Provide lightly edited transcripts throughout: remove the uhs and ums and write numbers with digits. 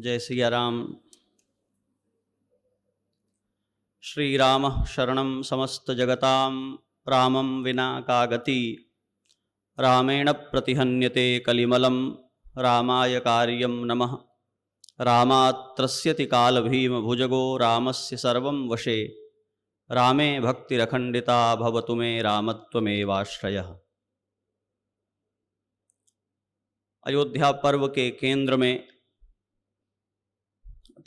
जय सिया राम। श्रीराम शरणं समस्तजगतां रामं विना का गति। रामेण प्रतिहन्यते कलिमलं रामाय कार्यं नमः। रामात् त्रस्यति कालभीमभुजगो रामस्य सर्वं वशे। रामे भक्तिरखण्डिता भवतु मे रामत्वमेवाश्रयः। अयोध्या पर्व के केंद्र में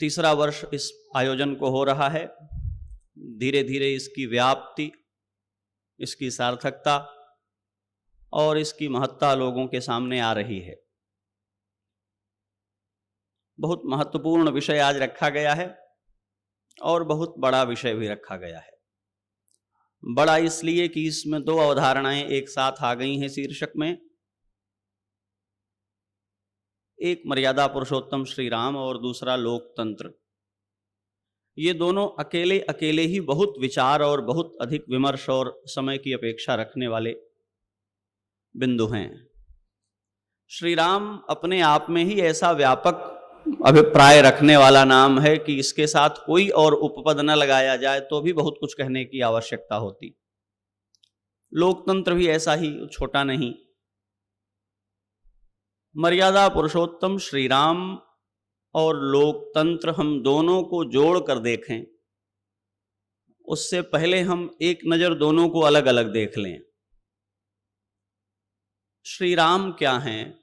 तीसरा वर्ष इस आयोजन को हो रहा है। धीरे धीरे इसकी व्याप्ति, इसकी सार्थकता और इसकी महत्ता लोगों के सामने आ रही है। बहुत महत्वपूर्ण विषय आज रखा गया है और बहुत बड़ा विषय भी रखा गया है। बड़ा इसलिए कि इसमें दो अवधारणाएं एक साथ आ गई हैं शीर्षक में। एक मर्यादा पुरुषोत्तम श्री राम और दूसरा लोकतंत्र। ये दोनों अकेले अकेले ही बहुत विचार और बहुत अधिक विमर्श और समय की अपेक्षा रखने वाले बिंदु हैं। श्री राम अपने आप में ही ऐसा व्यापक अभिप्राय रखने वाला नाम है कि इसके साथ कोई और उपपद न लगाया जाए तो भी बहुत कुछ कहने की आवश्यकता होती। लोकतंत्र भी ऐसा ही छोटा नहीं। मर्यादा पुरुषोत्तम श्री राम और लोकतंत्र हम दोनों को जोड़ कर देखें, उससे पहले हम एक नज़र दोनों को अलग अलग देख लें। श्री राम क्या हैं,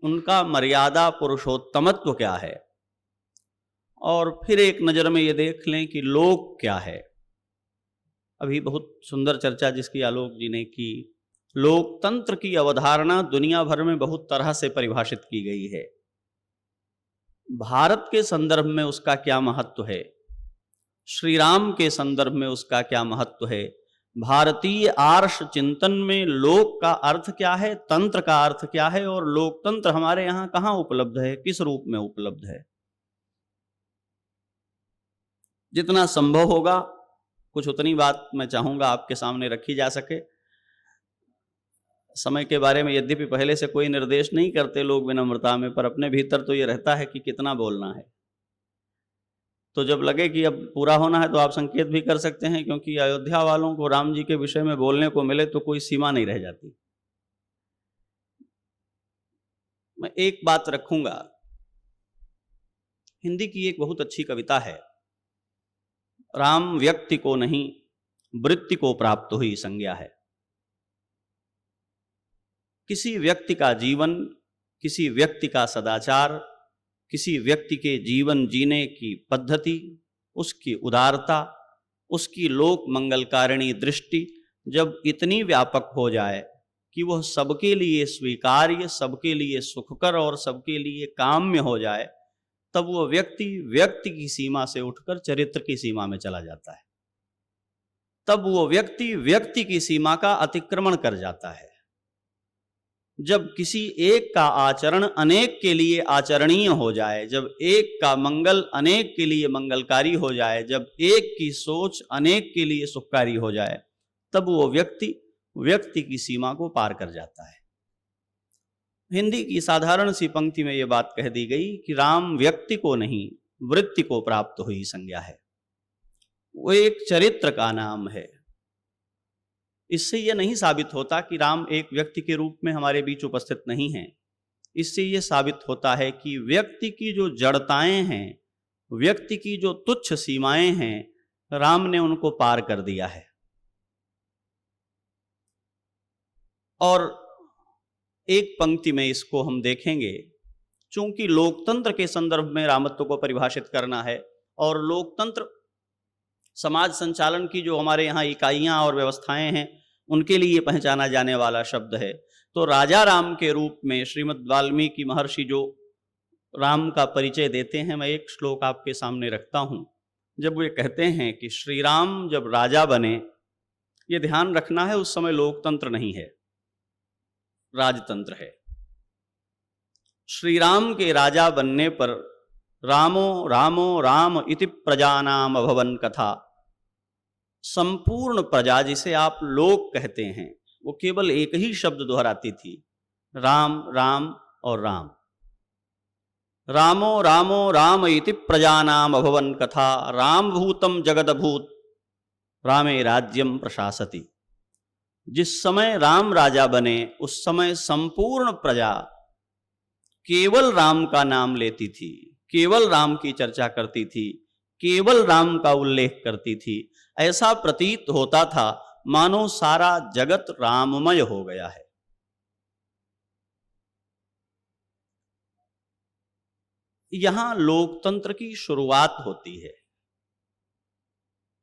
उनका मर्यादा पुरुषोत्तमत्व क्या है, और फिर एक नज़र में ये देख लें कि लोक क्या है। अभी बहुत सुंदर चर्चा जिसकी आलोक जी ने की। लोकतंत्र की अवधारणा दुनिया भर में बहुत तरह से परिभाषित की गई है। भारत के संदर्भ में उसका क्या महत्व है, श्री राम के संदर्भ में उसका क्या महत्व है, भारतीय आर्ष चिंतन में लोक का अर्थ क्या है, तंत्र का अर्थ क्या है, और लोकतंत्र हमारे यहाँ कहाँ उपलब्ध है, किस रूप में उपलब्ध है। जितना संभव होगा कुछ उतनी बात मैं चाहूंगा आपके सामने रखी जा सके। समय के बारे में यद्यपि पहले से कोई निर्देश नहीं करते लोग विनम्रता में, पर अपने भीतर तो ये रहता है कि कितना बोलना है। तो जब लगे कि अब पूरा होना है तो आप संकेत भी कर सकते हैं, क्योंकि अयोध्या वालों को राम जी के विषय में बोलने को मिले तो कोई सीमा नहीं रह जाती। मैं एक बात रखूंगा। हिंदी की एक बहुत अच्छी कविता है, राम व्यक्ति को नहीं वृत्ति को प्राप्त हुई संज्ञा है। किसी व्यक्ति का जीवन, किसी व्यक्ति का सदाचार, किसी व्यक्ति के जीवन जीने की पद्धति, उसकी उदारता, उसकी लोक मंगलकारिणी दृष्टि जब इतनी व्यापक हो जाए कि वह सबके लिए स्वीकार्य, सबके लिए सुखकर और सबके लिए काम्य हो जाए, तब वह व्यक्ति व्यक्ति की सीमा से उठकर चरित्र की सीमा में चला जाता है। तब वो व्यक्ति व्यक्ति की सीमा का अतिक्रमण कर जाता है। जब किसी एक का आचरण अनेक के लिए आचरणीय हो जाए, जब एक का मंगल अनेक के लिए मंगलकारी हो जाए, जब एक की सोच अनेक के लिए सुखकारी हो जाए, तब वो व्यक्ति व्यक्ति की सीमा को पार कर जाता है। हिंदी की साधारण सी पंक्ति में ये बात कह दी गई कि राम व्यक्ति को नहीं वृत्ति को प्राप्त हुई संज्ञा है। वो एक चरित्र का नाम है। इससे यह नहीं साबित होता कि राम एक व्यक्ति के रूप में हमारे बीच उपस्थित नहीं हैं। इससे यह साबित होता है कि व्यक्ति की जो जड़ताएं हैं, व्यक्ति की जो तुच्छ सीमाएं हैं, राम ने उनको पार कर दिया है। और एक पंक्ति में इसको हम देखेंगे। चूंकि लोकतंत्र के संदर्भ में रामत्व को परिभाषित करना है और लोकतंत्र समाज संचालन की जो हमारे यहाँ इकाइयां और व्यवस्थाएं हैं उनके लिए पहचाना जाने वाला शब्द है, तो राजा राम के रूप में श्रीमद् वाल्मीकि महर्षि जो राम का परिचय देते हैं, मैं एक श्लोक आपके सामने रखता हूं। जब वे कहते हैं कि श्री राम जब राजा बने, ये ध्यान रखना है उस समय लोकतंत्र नहीं है, राजतंत्र है। श्री राम के राजा बनने पर रामो रामो राम इति प्रजानाम अभवन कथा। संपूर्ण प्रजा, जिसे आप लोग कहते हैं, वो केवल एक ही शब्द दोहराती थी, राम राम और राम। रामो रामो राम इति प्रजानाम अभवन कथा, राम भूतम जगदभूत रामे राज्यम प्रशासति। जिस समय राम राजा बने उस समय संपूर्ण प्रजा केवल राम का नाम लेती थी, केवल राम की चर्चा करती थी, केवल राम का उल्लेख करती थी। ऐसा प्रतीत होता था मानो सारा जगत राममय हो गया है। यहां लोकतंत्र की शुरुआत होती है।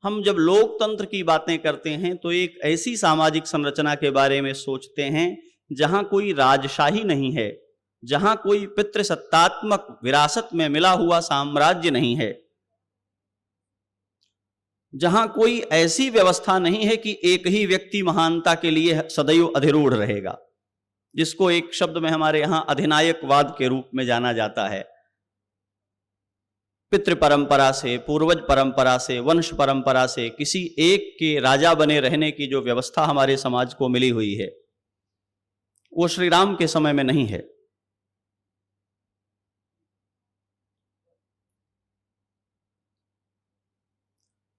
हम जब लोकतंत्र की बातें करते हैं तो एक ऐसी सामाजिक संरचना के बारे में सोचते हैं जहां कोई राजशाही नहीं है, जहां कोई पितृसत्तात्मक विरासत में मिला हुआ साम्राज्य नहीं है, जहां कोई ऐसी व्यवस्था नहीं है कि एक ही व्यक्ति महानता के लिए सदैव अधिरूढ़ रहेगा, जिसको एक शब्द में हमारे यहां अधिनायकवाद के रूप में जाना जाता है। पितृ परंपरा से, पूर्वज परंपरा से, वंश परंपरा से किसी एक के राजा बने रहने की जो व्यवस्था हमारे समाज को मिली हुई है, वो श्री राम के समय में नहीं है।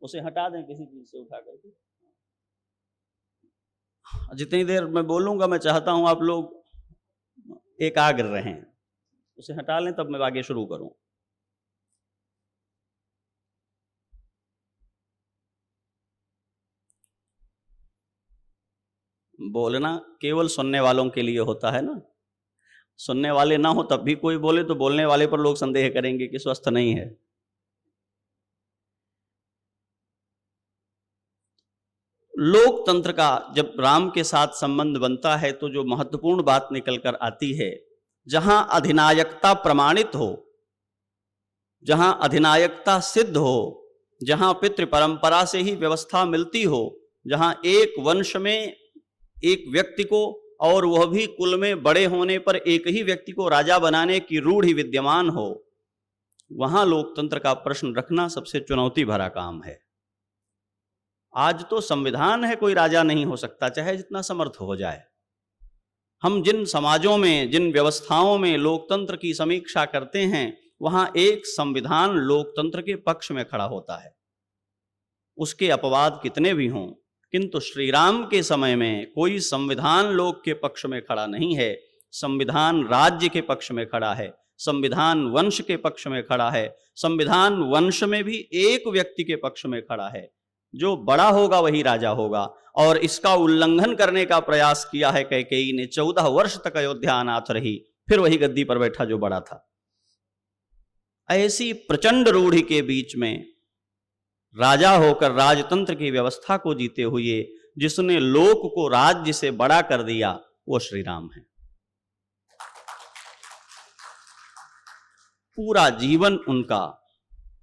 उसे हटा दें किसी चीज से उठा करके। जितनी देर मैं बोलूंगा मैं चाहता हूं आप लोग एकाग्र रहें। उसे हटा लें तब मैं आगे शुरू करूं। बोलना केवल सुनने वालों के लिए होता है ना। सुनने वाले ना हो तब भी कोई बोले तो बोलने वाले पर लोग संदेह करेंगे कि स्वस्थ नहीं है। लोकतंत्र का जब राम के साथ संबंध बनता है तो जो महत्वपूर्ण बात निकल कर आती है, जहां अधिनायकता प्रमाणित हो, जहां अधिनायकता सिद्ध हो, जहां पितृ परंपरा से ही व्यवस्था मिलती हो, जहां एक वंश में एक व्यक्ति को, और वह भी कुल में बड़े होने पर एक ही व्यक्ति को राजा बनाने की रूढ़ि विद्यमान हो, वहां लोकतंत्र का प्रश्न रखना सबसे चुनौती भरा काम है। आज तो संविधान है, कोई राजा नहीं हो सकता चाहे जितना समर्थ हो जाए। हम जिन समाजों में, जिन व्यवस्थाओं में लोकतंत्र की समीक्षा करते हैं, वहां एक संविधान लोकतंत्र के पक्ष में खड़ा होता है, उसके अपवाद कितने भी हों। किंतु श्री राम के समय में कोई संविधान लोक के पक्ष में खड़ा नहीं है। संविधान राज्य के पक्ष में खड़ा है, संविधान वंश के पक्ष में खड़ा है, संविधान वंश में भी एक व्यक्ति के पक्ष में खड़ा है। जो बड़ा होगा वही राजा होगा, और इसका उल्लंघन करने का प्रयास किया है कैकेयी ने। 14 वर्ष तक अयोध्या अनाथ रही, फिर वही गद्दी पर बैठा जो बड़ा था। ऐसी प्रचंड रूढ़ि के बीच में राजा होकर राजतंत्र की व्यवस्था को जीते हुए जिसने लोक को राज्य से बड़ा कर दिया, वो श्री राम है। पूरा जीवन उनका।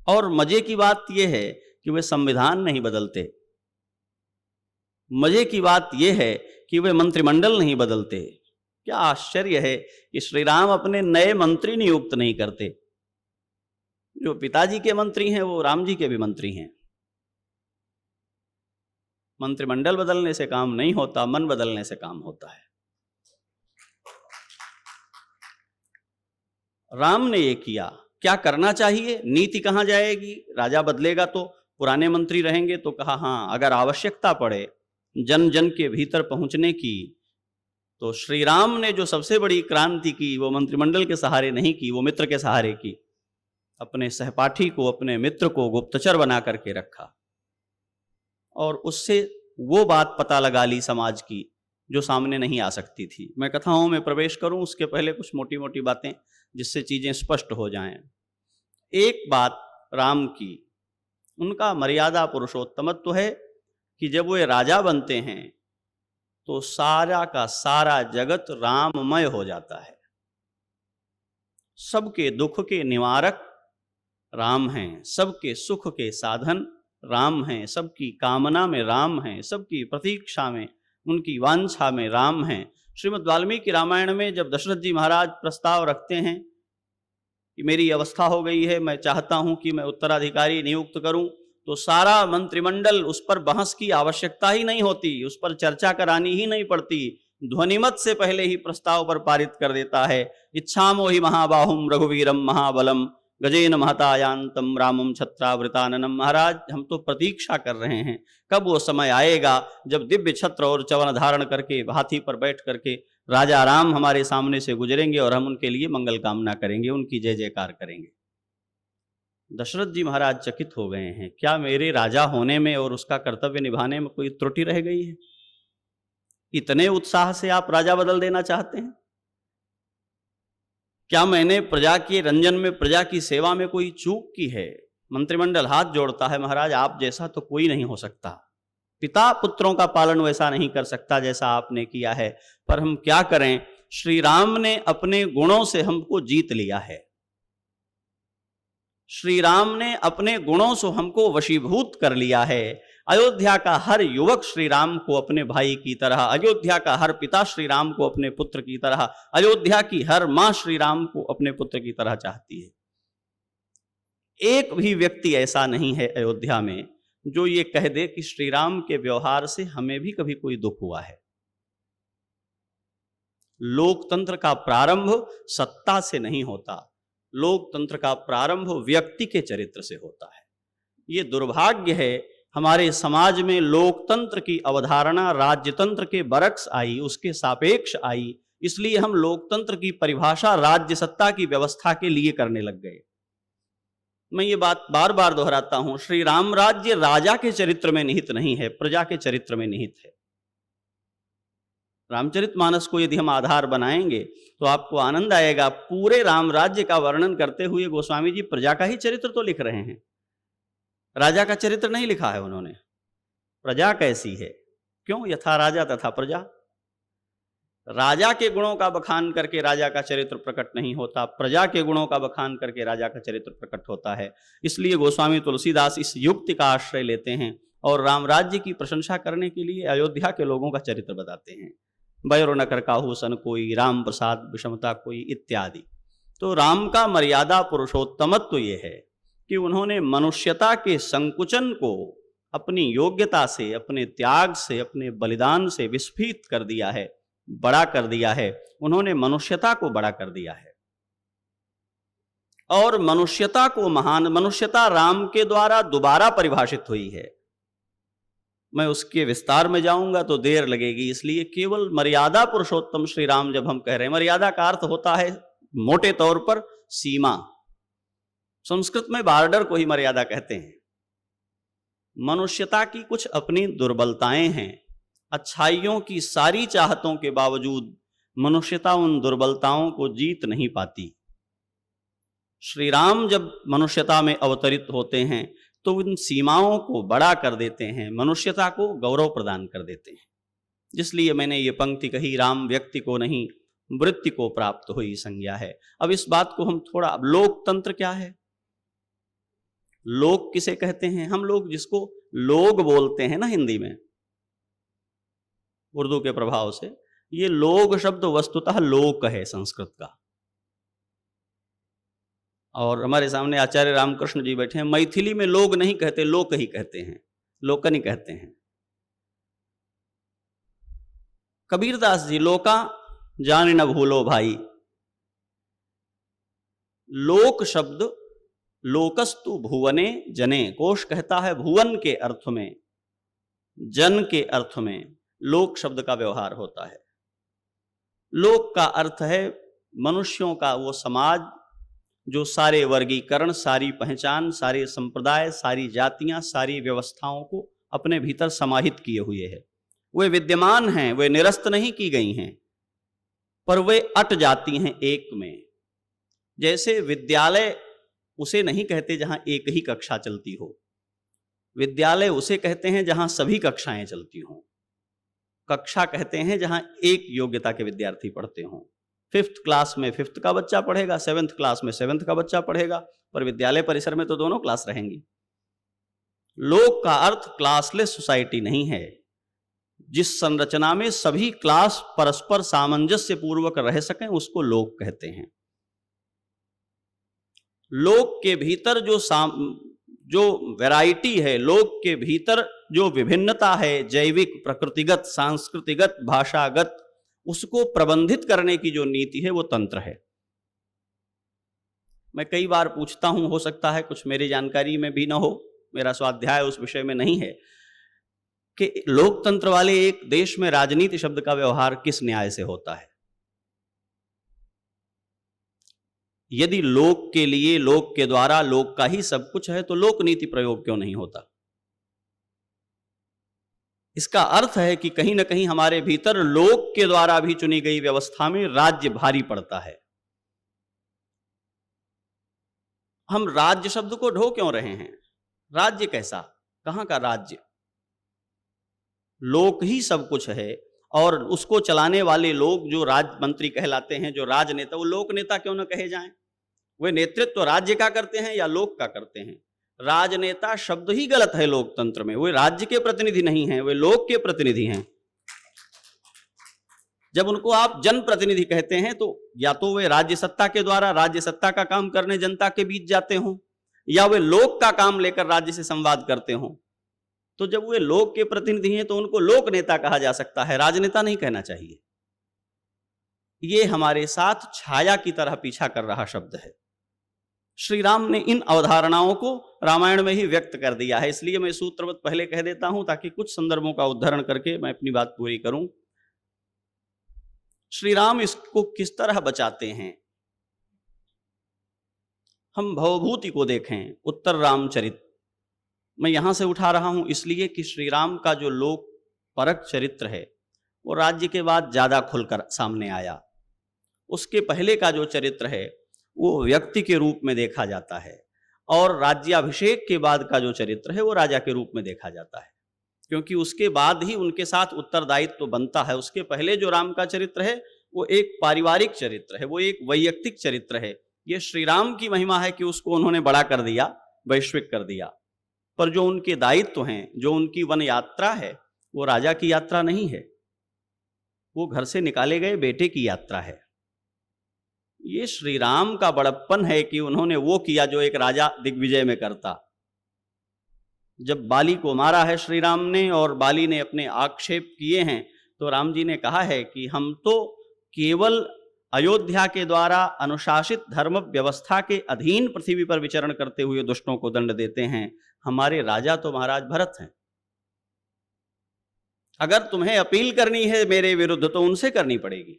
और मजे की बात यह है कि वे संविधान नहीं बदलते। मजे की बात यह है कि वे मंत्रिमंडल नहीं बदलते। क्या आश्चर्य है कि श्री राम अपने नए मंत्री नियुक्त नहीं करते। जो पिताजी के मंत्री हैं वो राम जी के भी मंत्री हैं। मंत्रिमंडल बदलने से काम नहीं होता, मन बदलने से काम होता है। राम ने ये किया। क्या करना चाहिए, नीति कहां जाएगी? राजा बदलेगा तो पुराने मंत्री रहेंगे, तो कहा हां अगर आवश्यकता पड़े जन जन के भीतर पहुंचने की, तो श्री राम ने जो सबसे बड़ी क्रांति की वो मंत्रिमंडल के सहारे नहीं की, वो मित्र के सहारे की। अपने सहपाठी को, अपने मित्र को गुप्तचर बना करके रखा, और उससे वो बात पता लगा ली समाज की जो सामने नहीं आ सकती थी। मैं कथाओं में प्रवेश करूं उसके पहले कुछ मोटी मोटी बातें जिससे चीजें स्पष्ट हो जाएं। एक बात राम की, उनका मर्यादा पुरुषोत्तमत्व है कि जब वे राजा बनते हैं तो सारा का सारा जगत राममय हो जाता है। सबके दुख के निवारक राम हैं, सबके सुख के साधन राम हैं, सबकी कामना में राम हैं, सबकी प्रतीक्षा में, उनकी वांछा में राम हैं। श्रीमद् वाल्मीकि रामायण में जब दशरथ जी महाराज प्रस्ताव रखते हैं कि मेरी अवस्था हो गई है, मैं चाहता हूं कि मैं उत्तराधिकारी नियुक्त करूं, तो सारा मंत्रिमंडल, उस पर बहस की आवश्यकता ही नहीं होती, उस पर चर्चा करानी ही नहीं पड़ती। ध्वनिमत से पहले ही प्रस्ताव पर पारित कर देता है। इच्छामो हि महाबाहुम रघुवीरम महाबलम गजेन महतायांतम रामम छत्रावृताननम। महाराज, हम तो प्रतीक्षा कर रहे हैं कब वो समय आएगा जब दिव्य छत्र और चवन धारण करके हाथी पर बैठ करके राजा राम हमारे सामने से गुजरेंगे और हम उनके लिए मंगल कामना करेंगे, उनकी जय जयकार करेंगे। दशरथ जी महाराज चकित हो गए हैं, क्या मेरे राजा होने में और उसका कर्तव्य निभाने में कोई त्रुटि रह गई है? इतने उत्साह से आप राजा बदल देना चाहते हैं? क्या मैंने प्रजा के रंजन में, प्रजा की सेवा में कोई चूक की है? मंत्रिमंडल हाथ जोड़ता है, महाराज आप जैसा तो कोई नहीं हो सकता। पिता पुत्रों का पालन वैसा नहीं कर सकता जैसा आपने किया है, पर हम क्या करें, श्री राम ने अपने गुणों से हमको जीत लिया है। श्री राम ने अपने गुणों से हमको वशीभूत कर लिया है। अयोध्या का हर युवक श्री राम को अपने भाई की तरह, अयोध्या का हर पिता श्री राम को अपने पुत्र की तरह, अयोध्या की हर मां श्री राम को अपने पुत्र की तरह चाहती है। एक भी व्यक्ति ऐसा नहीं है अयोध्या में जो ये कह दे कि श्री राम के व्यवहार से हमें भी कभी कोई दुख हुआ है। लोकतंत्र का प्रारंभ सत्ता से नहीं होता, लोकतंत्र का प्रारंभ व्यक्ति के चरित्र से होता है। ये दुर्भाग्य है, हमारे समाज में लोकतंत्र की अवधारणा राज्यतंत्र के बरक्स आई, उसके सापेक्ष आई, इसलिए हम लोकतंत्र की परिभाषा राज्य सत्ता की व्यवस्था के लिए करने लग गए। मैं ये बात बार बार दोहराता हूं, श्री राम राज्य राजा के चरित्र में निहित नहीं है, प्रजा के चरित्र में निहित है। रामचरितमानस को यदि हम आधार बनाएंगे तो आपको आनंद आएगा। पूरे राम राज्य का वर्णन करते हुए गोस्वामी जी प्रजा का ही चरित्र तो लिख रहे हैं, राजा का चरित्र नहीं लिखा है उन्होंने। प्रजा कैसी है, क्यों? यथा राजा तथा प्रजा। राजा के गुणों का बखान करके राजा का चरित्र प्रकट नहीं होता, प्रजा के गुणों का बखान करके राजा का चरित्र प्रकट होता है। इसलिए गोस्वामी तुलसीदास इस युक्ति का आश्रय लेते हैं और राम राज्य की प्रशंसा करने के लिए अयोध्या के लोगों का चरित्र बताते हैं। बैरो न कर काहू सन कोई, राम प्रसाद विषमता कोई इत्यादि। तो राम का मर्यादा पुरुषोत्तमत्व तो ये है कि उन्होंने मनुष्यता के संकुचन को अपनी योग्यता से, अपने त्याग से, अपने बलिदान से विस्फीत कर दिया है, बड़ा कर दिया है। उन्होंने मनुष्यता को बड़ा कर दिया है और मनुष्यता को महान, मनुष्यता राम के द्वारा दोबारा परिभाषित हुई है। मैं उसके विस्तार में जाऊंगा तो देर लगेगी, इसलिए केवल मर्यादा पुरुषोत्तम श्री राम जब हम कह रहे हैं, मर्यादा का अर्थ होता है मोटे तौर पर सीमा। संस्कृत में बॉर्डर को ही मर्यादा कहते हैं। मनुष्यता की कुछ अपनी दुर्बलताएं हैं, अच्छाइयों की सारी चाहतों के बावजूद मनुष्यता उन दुर्बलताओं को जीत नहीं पाती। श्री राम जब मनुष्यता में अवतरित होते हैं तो उन सीमाओं को बड़ा कर देते हैं, मनुष्यता को गौरव प्रदान कर देते हैं। जिसलिए मैंने ये पंक्ति कही, राम व्यक्ति को नहीं वृत्ति को प्राप्त हुई संज्ञा है। अब इस बात को हम थोड़ा, अब लोकतंत्र क्या है, लोक किसे कहते हैं? हम लोग जिसको लोग बोलते हैं ना हिंदी में, उर्दू के प्रभाव से, ये लोग शब्द वस्तुतः लोक है संस्कृत का। और हमारे सामने आचार्य रामकृष्ण जी बैठे हैं, मैथिली में लोग नहीं कहते, लोक ही कहते हैं, लोकन ही कहते हैं। कबीरदास जी, लोका जाने न भूलो भाई। लोक शब्द लोकस्तु भुवने जने, कोश कहता है भुवन के अर्थ में, जन के अर्थ में लोक शब्द का व्यवहार होता है। लोक का अर्थ है मनुष्यों का वो समाज जो सारे वर्गीकरण, सारी पहचान, सारे संप्रदाय, सारी जातियां, सारी व्यवस्थाओं को अपने भीतर समाहित किए हुए है। वे विद्यमान हैं, वे निरस्त नहीं की गई हैं, पर वे अट जाती हैं एक में। जैसे विद्यालय उसे नहीं कहते जहां एक ही कक्षा चलती हो, विद्यालय उसे कहते हैं जहां सभी कक्षाएं चलती हों। कक्षा कहते हैं जहां एक योग्यता के विद्यार्थी पढ़ते हों। 5th क्लास में 5th का बच्चा पढ़ेगा, 7th क्लास में 7th का बच्चा पढ़ेगा, पर विद्यालय परिसर में तो दोनों क्लास रहेंगी। लोक का अर्थ क्लासलेस सोसाइटी नहीं है। जिस संरचना में सभी क्लास परस्पर सामंजस्य पूर्वक रह सकें उसको लोक कहते हैं। लोक के भीतर जो वैरायटी है, लोक के भीतर जो विभिन्नता है, जैविक, प्रकृतिगत, सांस्कृतिगत, भाषागत, उसको प्रबंधित करने की जो नीति है वो तंत्र है। मैं कई बार पूछता हूं, हो सकता है कुछ मेरी जानकारी में भी ना हो, मेरा स्वाध्याय उस विषय में नहीं है, कि लोकतंत्र वाले एक देश में राजनीति शब्द का व्यवहार किस न्याय से होता है? यदि लोक के लिए, लोक के द्वारा, लोक का ही सब कुछ है, तो लोक नीति प्रयोग क्यों नहीं होता? इसका अर्थ है कि कहीं ना कहीं हमारे भीतर लोक के द्वारा भी चुनी गई व्यवस्था में राज्य भारी पड़ता है। हम राज्य शब्द को ढो क्यों रहे हैं? राज्य कैसा? कहां का राज्य? लोक ही सब कुछ है, और उसको चलाने वाले लोग जो राज मंत्री कहलाते हैं, जो राजनेता, वो लोक नेता क्यों न कहे जाएं? वे नेतृत्व राज्य का करते हैं या लोक का करते हैं? राजनेता शब्द ही गलत है लोकतंत्र में। वे राज्य के प्रतिनिधि नहीं हैं, वे लोक के प्रतिनिधि हैं। जब उनको आप जनप्रतिनिधि कहते हैं तो या तो वे राज्य सत्ता के द्वारा राज्य सत्ता का काम करने जनता के बीच जाते हों, या वे लोक का काम लेकर राज्य से संवाद करते हों। तो जब वे लोक के प्रतिनिधि हैं तो उनको लोक नेता कहा जा सकता है, राजनेता नहीं कहना चाहिए। ये हमारे साथ छाया की तरह पीछा कर रहा शब्द है। श्री राम ने इन अवधारणाओं को रामायण में ही व्यक्त कर दिया है, इसलिए मैं सूत्रवत पहले कह देता हूं ताकि कुछ संदर्भों का उद्धरण करके मैं अपनी बात पूरी करूं। श्री राम इसको किस तरह बचाते हैं? हम भवभूति को देखें, उत्तर रामचरित मैं यहां से उठा रहा हूं इसलिए कि श्री राम का जो लोक परक चरित्र है वो राज्य के बाद ज्यादा खुलकर सामने आया। उसके पहले का जो चरित्र है वो व्यक्ति के रूप में देखा जाता है, और राज्याभिषेक के बाद का जो चरित्र है वो राजा के रूप में देखा जाता है, क्योंकि उसके बाद ही उनके साथ उत्तरदायित्व तो बनता है। उसके पहले जो राम का चरित्र है वो एक पारिवारिक चरित्र है, वो एक वैयक्तिक चरित्र है। ये श्री राम की महिमा है कि उसको उन्होंने बड़ा कर दिया, वैश्विक कर दिया। पर जो उनके दायित्व हैं, जो उनकी वन यात्रा है, वो राजा की यात्रा नहीं है, वो घर से निकाले गए बेटे की यात्रा है। ये श्री राम का बड़प्पन है कि उन्होंने वो किया जो एक राजा दिग्विजय में करता। जब बाली को मारा है श्री राम ने और बाली ने अपने आक्षेप किए हैं, तो राम जी ने कहा है कि हम तो केवल अयोध्या के द्वारा अनुशासित धर्म व्यवस्था के अधीन पृथ्वी पर विचरण करते हुए दुष्टों को दंड देते हैं, हमारे राजा तो महाराज भरत हैं। अगर तुम्हें अपील करनी है मेरे विरुद्ध तो उनसे करनी पड़ेगी।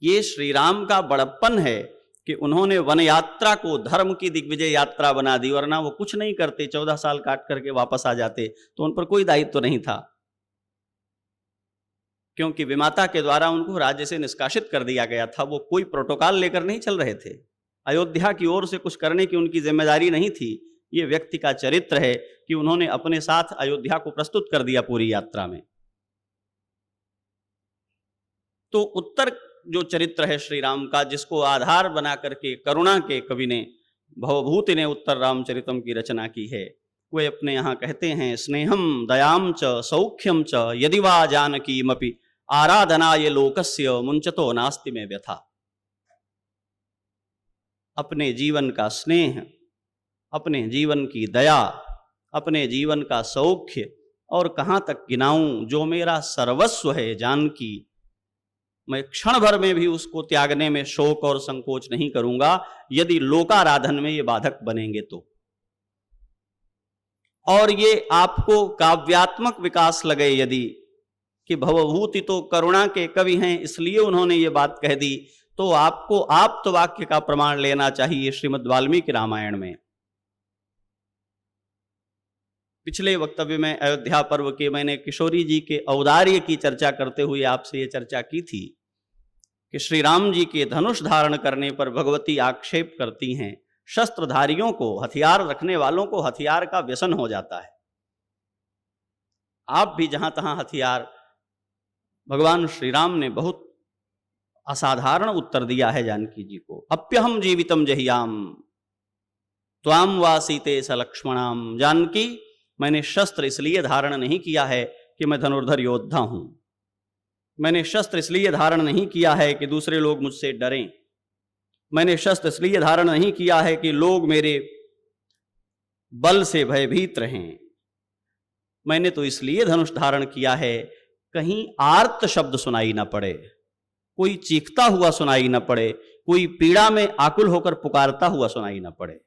ये श्री राम का बड़प्पन है कि उन्होंने वन यात्रा को धर्म की दिग्विजय यात्रा बना दी, वरना वो कुछ नहीं करते, 14 साल काट करके वापस आ जाते, तो उन पर कोई दायित्व तो नहीं था, क्योंकि विमाता के द्वारा उनको राज्य से निष्कासित कर दिया गया था। वो कोई प्रोटोकॉल लेकर नहीं चल रहे थे, अयोध्या की ओर से कुछ करने की उनकी जिम्मेदारी नहीं थी। ये व्यक्ति का चरित्र है कि उन्होंने अपने साथ अयोध्या को प्रस्तुत कर दिया पूरी यात्रा में। तो उत्तर जो चरित्र है श्री राम का, जिसको आधार बना करके करुणा के कवि ने, भवभूति ने उत्तर रामचरितम की रचना की है, वे अपने यहाँ कहते हैं, स्नेहम दयाम च सौख्यम च यदि वा जानकीमपि आराधनाय लोकस्य मुंचतो नास्ति में व्यथा। अपने जीवन का स्नेह, अपने जीवन की दया, अपने जीवन का सौख्य, और कहाँ तक गिनाऊं, जो मेरा सर्वस्व है जानकी, मैं क्षण भर में भी उसको त्यागने में शोक और संकोच नहीं करूंगा यदि लोकाराधन में ये बाधक बनेंगे तो। और ये आपको काव्यात्मक विकास लगे यदि, कि भवभूति तो करुणा के कवि हैं इसलिए उन्होंने ये बात कह दी, तो आपको आप्त वाक्य का प्रमाण लेना चाहिए श्रीमद् वाल्मीकि रामायण में। पिछले वक्तव्य में अयोध्या पर्व के मैंने किशोरी जी के औदार्य की चर्चा करते हुए आपसे ये चर्चा की थी कि श्री राम जी के धनुष धारण करने पर भगवती आक्षेप करती हैं, शस्त्रधारियों को, हथियार रखने वालों को हथियार का व्यसन हो जाता है। आप भी जहां तहां हथियार, भगवान श्री राम ने बहुत असाधारण उत्तर दिया है जानकी जी को। अप्यहम जीवितम जहियाम त्वाम वा सीते स लक्ष्मणाम। जानकी, मैंने शस्त्र इसलिए धारण नहीं किया है कि मैं धनुर्धर योद्धा हूं, मैंने शस्त्र इसलिए धारण नहीं किया है कि दूसरे लोग मुझसे डरें, मैंने शस्त्र इसलिए धारण नहीं किया है कि लोग मेरे बल से भयभीत रहें, मैंने तो इसलिए धनुष धारण किया है कहीं आर्त शब्द सुनाई ना पड़े, कोई चीखता हुआ सुनाई ना पड़े, कोई पीड़ा में आकुल होकर पुकारता हुआ सुनाई ना पड़े।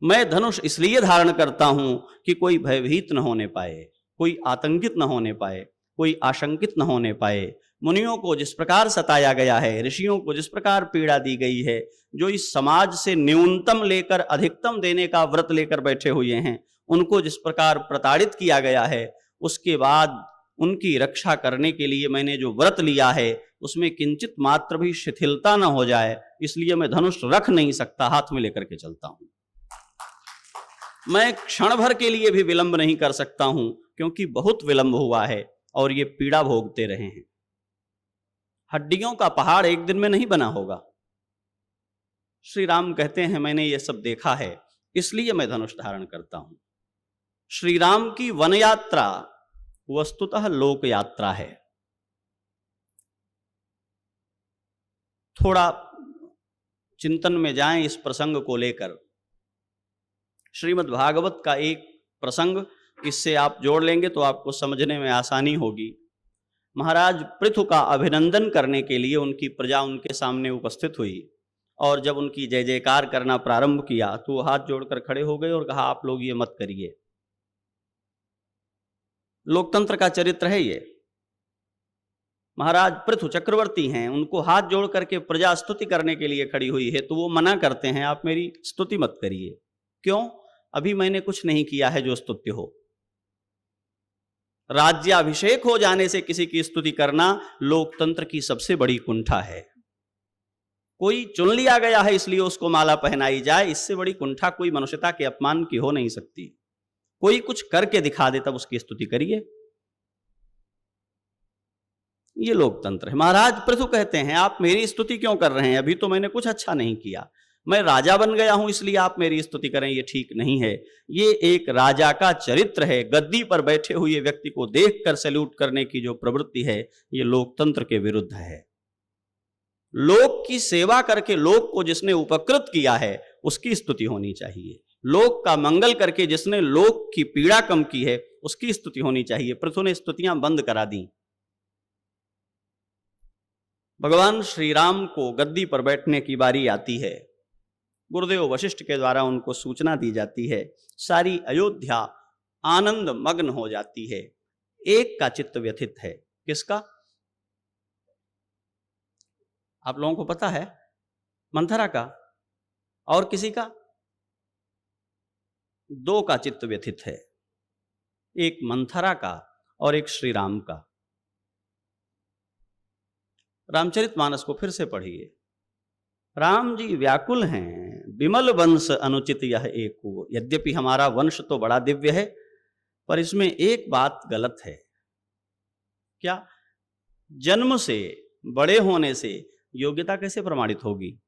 मैं धनुष इसलिए धारण करता हूं कि कोई भयभीत न होने पाए, कोई आतंकित न होने पाए, कोई आशंकित न होने पाए। मुनियों को जिस प्रकार सताया गया है, ऋषियों को जिस प्रकार पीड़ा दी गई है, जो इस समाज से न्यूनतम लेकर अधिकतम देने का व्रत लेकर बैठे हुए हैं, उनको जिस प्रकार प्रताड़ित किया गया है, उसके बाद उनकी रक्षा करने के लिए मैंने जो व्रत लिया है उसमें किंचित मात्र भी शिथिलता न हो जाए, इसलिए मैं धनुष रख नहीं सकता, हाथ में लेकर के चलता हूं। मैं क्षण भर के लिए भी विलंब नहीं कर सकता हूं, क्योंकि बहुत विलंब हुआ है और ये पीड़ा भोगते रहे हैं। हड्डियों का पहाड़ एक दिन में नहीं बना होगा। श्री राम कहते हैं मैंने ये सब देखा है, इसलिए मैं धनुष धारण करता हूं। श्री राम की वन यात्रा वस्तुतः लोक यात्रा है। थोड़ा चिंतन में जाएं इस प्रसंग को लेकर। श्रीमद् भागवत का एक प्रसंग इससे आप जोड़ लेंगे तो आपको समझने में आसानी होगी। महाराज पृथु का अभिनंदन करने के लिए उनकी प्रजा उनके सामने उपस्थित हुई, और जब उनकी जय जयकार करना प्रारंभ किया तो वो हाथ जोड़कर खड़े हो गए और कहा, आप लोग ये मत करिए। लोकतंत्र का चरित्र है ये। महाराज पृथु चक्रवर्ती हैं, उनको हाथ जोड़ करके प्रजा स्तुति करने के लिए खड़ी हुई है, तो वो मना करते हैं, आप मेरी स्तुति मत करिए। क्यों? अभी मैंने कुछ नहीं किया है जो स्तुत्य हो। राज्याभिषेक हो जाने से किसी की स्तुति करना लोकतंत्र की सबसे बड़ी कुंठा है। कोई चुन लिया गया है इसलिए उसको माला पहनाई जाए, इससे बड़ी कुंठा कोई मनुष्यता के अपमान की हो नहीं सकती। कोई कुछ करके दिखा दे तब उसकी स्तुति करिए, ये लोकतंत्र है। महाराज पृथु कहते हैं, आप मेरी स्तुति क्यों कर रहे हैं? अभी तो मैंने कुछ अच्छा नहीं किया। मैं राजा बन गया हूं इसलिए आप मेरी स्तुति करें, ये ठीक नहीं है। ये एक राजा का चरित्र है। गद्दी पर बैठे हुए व्यक्ति को देखकर सैल्यूट करने की जो प्रवृत्ति है, ये लोकतंत्र के विरुद्ध है। लोक की सेवा करके लोक को जिसने उपकृत किया है उसकी स्तुति होनी चाहिए। लोक का मंगल करके जिसने लोक की पीड़ा कम की है उसकी स्तुति होनी चाहिए। पृथु ने स्तुतियां बंद करा दी। भगवान श्री राम को गद्दी पर बैठने की बारी आती है। गुरुदेव वशिष्ठ के द्वारा उनको सूचना दी जाती है। सारी अयोध्या आनंद मग्न हो जाती है। एक का चित्त व्यथित है। किसका? आप लोगों को पता है? मंथरा का। और किसी का? दो का चित्त व्यथित है, एक मंथरा का और एक श्री राम का। रामचरितमानस को फिर से पढ़िए। राम जी व्याकुल हैं, विमल वंश अनुचित यह एको। यद्यपि हमारा वंश तो बड़ा दिव्य है, पर इसमें एक बात गलत है। क्या? जन्म से, बड़े होने से योग्यता कैसे प्रमाणित होगी?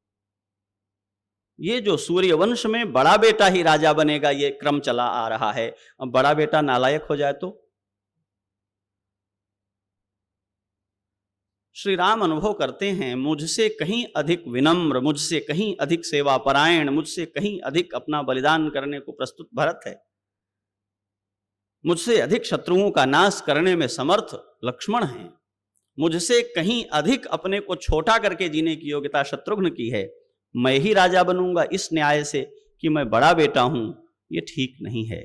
ये जो सूर्य वंश में बड़ा बेटा ही राजा बनेगा, ये क्रम चला आ रहा है। अब बड़ा बेटा नालायक हो जाए तो? श्री राम अनुभव करते हैं, मुझसे कहीं अधिक विनम्र, मुझसे कहीं अधिक सेवा परायण, मुझसे कहीं अधिक अपना बलिदान करने को प्रस्तुत भरत है। मुझसे अधिक शत्रुओं का नाश करने में समर्थ लक्ष्मण है। मुझसे कहीं अधिक अपने को छोटा करके जीने की योग्यता शत्रुघ्न की है। मैं ही राजा बनूंगा इस न्याय से कि मैं बड़ा बेटा हूं, ये ठीक नहीं है।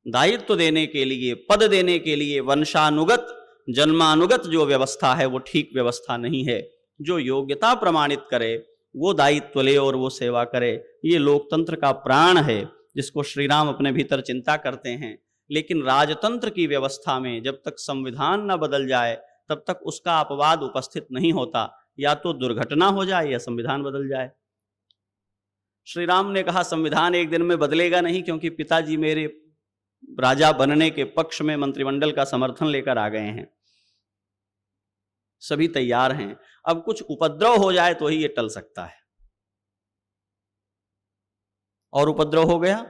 दायित्व देने के लिए, पद देने के लिए वंशानुगत, जन्मानुगत जो व्यवस्था है वो ठीक व्यवस्था नहीं है। जो योग्यता प्रमाणित करे वो दायित्व ले और वो सेवा करे। ये लोकतंत्र का प्राण है जिसको श्री राम अपने भीतर चिंता करते हैं। लेकिन राजतंत्र की व्यवस्था में जब तक संविधान न बदल जाए तब तक उसका अपवाद उपस्थित नहीं होता। या तो दुर्घटना हो जाए या संविधान बदल जाए। श्री राम ने कहा संविधान एक दिन में बदलेगा नहीं, क्योंकि पिताजी मेरे राजा बनने के पक्ष में मंत्रिमंडल का समर्थन लेकर आ गए हैं, सभी तैयार हैं। अब कुछ उपद्रव हो जाए तो ही ये टल सकता है। और उपद्रव हो गया,